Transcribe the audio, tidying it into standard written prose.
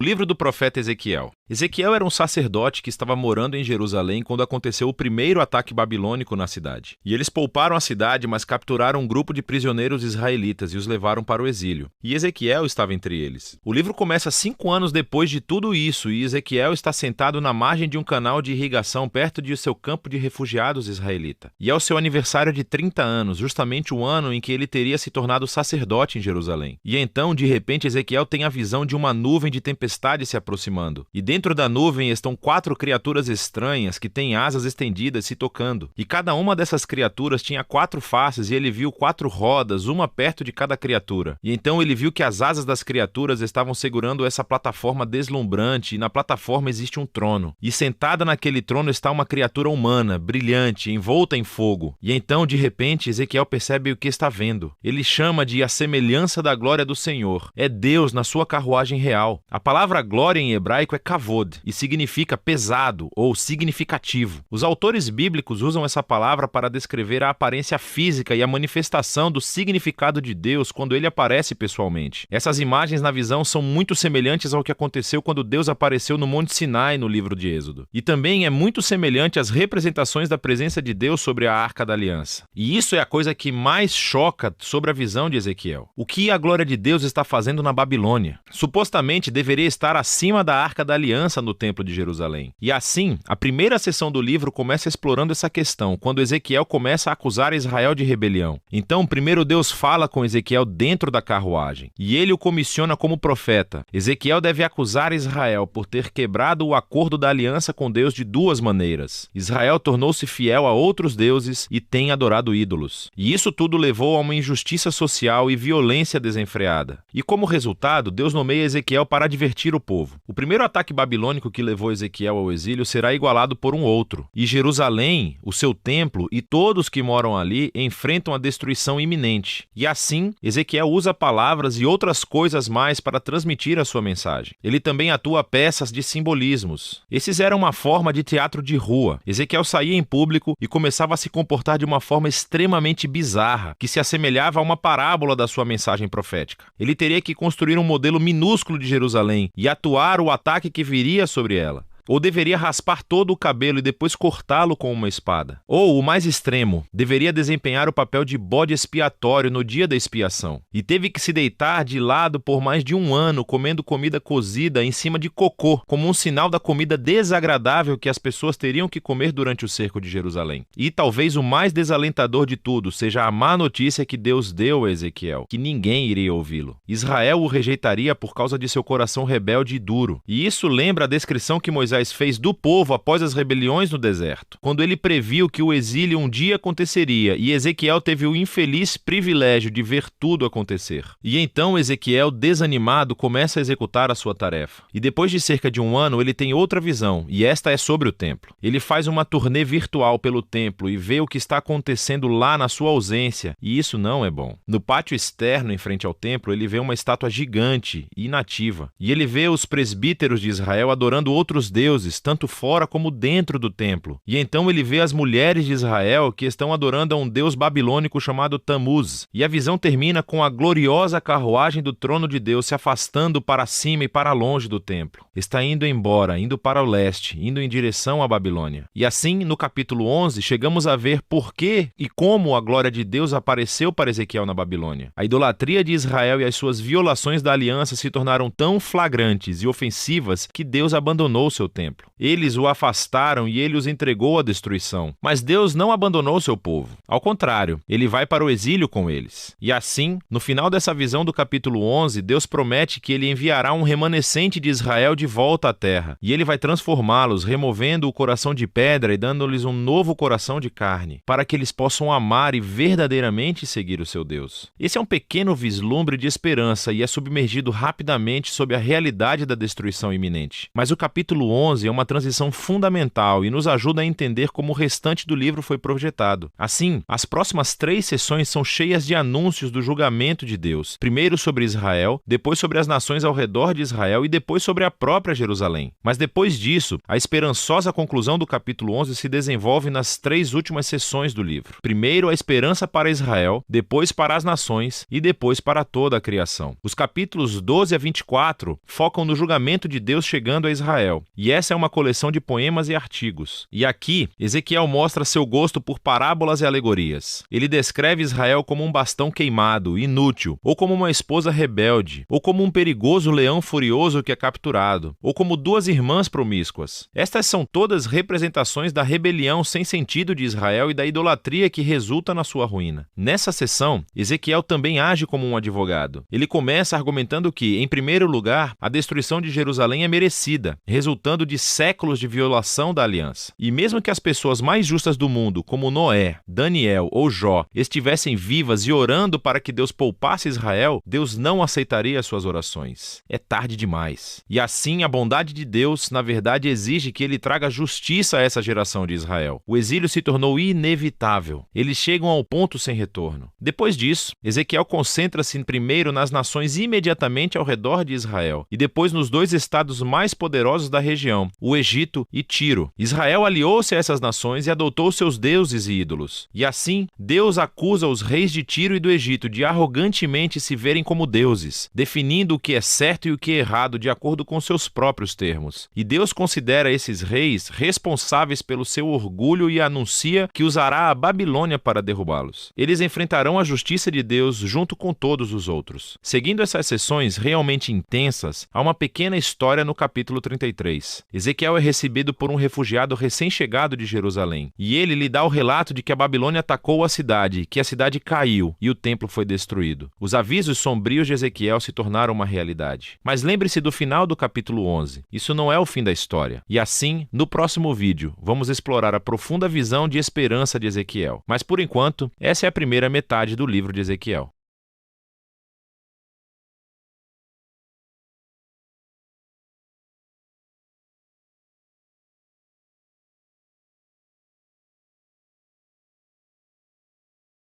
Livro do profeta Ezequiel. Ezequiel era um sacerdote que estava morando em Jerusalém quando aconteceu o primeiro ataque babilônico na cidade. E eles pouparam a cidade, mas capturaram um grupo de prisioneiros israelitas e os levaram para o exílio. E Ezequiel estava entre eles. O livro começa 5 anos depois de tudo isso, e Ezequiel está sentado na margem de um canal de irrigação perto de seu campo de refugiados israelita. E é o seu aniversário de 30 anos, justamente o ano em que ele teria se tornado sacerdote em Jerusalém. E então, de repente, Ezequiel tem a visão de uma nuvem de tempestade se aproximando. E dentro da nuvem estão 4 criaturas estranhas que têm asas estendidas se tocando. E cada uma dessas criaturas tinha 4 faces e ele viu 4 rodas, uma perto de cada criatura. E então ele viu que as asas das criaturas estavam segurando essa plataforma deslumbrante e na plataforma existe um trono. E sentada naquele trono está uma criatura humana, brilhante, envolta em fogo. E então, de repente, Ezequiel percebe o que está vendo. Ele chama de a semelhança da glória do Senhor. É Deus na sua carruagem real. A palavra glória em hebraico é kavod e significa pesado ou significativo. Os autores bíblicos usam essa palavra para descrever a aparência física e a manifestação do significado de Deus quando ele aparece pessoalmente. Essas imagens na visão são muito semelhantes ao que aconteceu quando Deus apareceu no Monte Sinai no livro de Êxodo. E também é muito semelhante às representações da presença de Deus sobre a Arca da Aliança. E isso é a coisa que mais choca sobre a visão de Ezequiel. O que a glória de Deus está fazendo na Babilônia? Supostamente deveria estar acima da Arca da Aliança no Templo de Jerusalém. E assim, a primeira seção do livro começa explorando essa questão, quando Ezequiel começa a acusar Israel de rebelião. Então, primeiro Deus fala com Ezequiel dentro da carruagem, e ele o comissiona como profeta. Ezequiel deve acusar Israel por ter quebrado o acordo da aliança com Deus de 2 maneiras. Israel tornou-se fiel a outros deuses e tem adorado ídolos. E isso tudo levou a uma injustiça social e violência desenfreada. E como resultado, Deus nomeia Ezequiel para advertir o povo. O primeiro ataque babilônico que levou Ezequiel ao exílio será igualado por um outro. E Jerusalém, o seu templo e todos que moram ali enfrentam a destruição iminente. E assim, Ezequiel usa palavras e outras coisas mais para transmitir a sua mensagem. Ele também atua peças de simbolismos. Esses eram uma forma de teatro de rua. Ezequiel saía em público e começava a se comportar de uma forma extremamente bizarra, que se assemelhava a uma parábola da sua mensagem profética. Ele teria que construir um modelo minúsculo de Jerusalém e atuar o ataque que viria sobre ela. Ou deveria raspar todo o cabelo e depois cortá-lo com uma espada. Ou, o mais extremo, deveria desempenhar o papel de bode expiatório no dia da expiação. E teve que se deitar de lado por mais de 1 ano comendo comida cozida em cima de cocô, como um sinal da comida desagradável que as pessoas teriam que comer durante o cerco de Jerusalém. E talvez o mais desalentador de tudo seja a má notícia que Deus deu a Ezequiel, que ninguém iria ouvi-lo. Israel o rejeitaria por causa de seu coração rebelde e duro. E isso lembra a descrição que Moisés fez do povo após as rebeliões no deserto, quando ele previu que o exílio um dia aconteceria e Ezequiel teve o infeliz privilégio de ver tudo acontecer. E então Ezequiel, desanimado, começa a executar a sua tarefa. E depois de cerca de 1 ano, ele tem outra visão, e esta é sobre o templo. Ele faz uma turnê virtual pelo templo e vê o que está acontecendo lá na sua ausência, e isso não é bom. No pátio externo, em frente ao templo, ele vê uma estátua gigante e inativa, e ele vê os presbíteros de Israel adorando outros deuses, tanto fora como dentro do templo. E então ele vê as mulheres de Israel que estão adorando a um deus babilônico chamado Tamuz. E a visão termina com a gloriosa carruagem do trono de Deus se afastando para cima e para longe do templo. Está indo embora, indo para o leste, indo em direção à Babilônia. E assim, no capítulo 11, chegamos a ver por que e como a glória de Deus apareceu para Ezequiel na Babilônia. A idolatria de Israel e as suas violações da aliança se tornaram tão flagrantes e ofensivas que Deus abandonou seu templo. Eles o afastaram e ele os entregou à destruição. Mas Deus não abandonou seu povo. Ao contrário, ele vai para o exílio com eles. E assim, no final dessa visão do capítulo 11, Deus promete que ele enviará um remanescente de Israel de volta à terra. E ele vai transformá-los, removendo o coração de pedra e dando-lhes um novo coração de carne, para que eles possam amar e verdadeiramente seguir o seu Deus. Esse é um pequeno vislumbre de esperança e é submergido rapidamente sob a realidade da destruição iminente. Mas o capítulo 11 11 é uma transição fundamental e nos ajuda a entender como o restante do livro foi projetado. Assim, as próximas 3 sessões são cheias de anúncios do julgamento de Deus, primeiro sobre Israel, depois sobre as nações ao redor de Israel e depois sobre a própria Jerusalém. Mas depois disso, a esperançosa conclusão do capítulo 11 se desenvolve nas 3 últimas sessões do livro. Primeiro, a esperança para Israel, depois para as nações e depois para toda a criação. Os capítulos 12 a 24 focam no julgamento de Deus chegando a Israel, e essa é uma coleção de poemas e artigos. E aqui, Ezequiel mostra seu gosto por parábolas e alegorias. Ele descreve Israel como um bastão queimado, inútil, ou como uma esposa rebelde, ou como um perigoso leão furioso que é capturado, ou como 2 irmãs promíscuas. Estas são todas representações da rebelião sem sentido de Israel e da idolatria que resulta na sua ruína. Nessa sessão, Ezequiel também age como um advogado. Ele começa argumentando que, em primeiro lugar, a destruição de Jerusalém é merecida, resultando de séculos de violação da aliança. E mesmo que as pessoas mais justas do mundo, como Noé, Daniel ou Jó, estivessem vivas e orando para que Deus poupasse Israel, Deus não aceitaria as suas orações. É tarde demais. E assim, a bondade de Deus, na verdade, exige que ele traga justiça a essa geração de Israel. O exílio se tornou inevitável. Eles chegam ao ponto sem retorno. Depois disso, Ezequiel concentra-se primeiro nas nações imediatamente ao redor de Israel e depois nos 2 estados mais poderosos da região, o Egito e Tiro. Israel aliou-se a essas nações e adotou seus deuses e ídolos. E assim, Deus acusa os reis de Tiro e do Egito de arrogantemente se verem como deuses, definindo o que é certo e o que é errado de acordo com seus próprios termos. E Deus considera esses reis responsáveis pelo seu orgulho e anuncia que usará a Babilônia para derrubá-los. Eles enfrentarão a justiça de Deus junto com todos os outros. Seguindo essas sessões realmente intensas, há uma pequena história no capítulo 33. Ezequiel é recebido por um refugiado recém-chegado de Jerusalém, e ele lhe dá o relato de que a Babilônia atacou a cidade, que a cidade caiu e o templo foi destruído. Os avisos sombrios de Ezequiel se tornaram uma realidade. Mas lembre-se do final do capítulo 11. Isso não é o fim da história. E assim, no próximo vídeo, vamos explorar a profunda visão de esperança de Ezequiel. Mas por enquanto, essa é a primeira metade do livro de Ezequiel.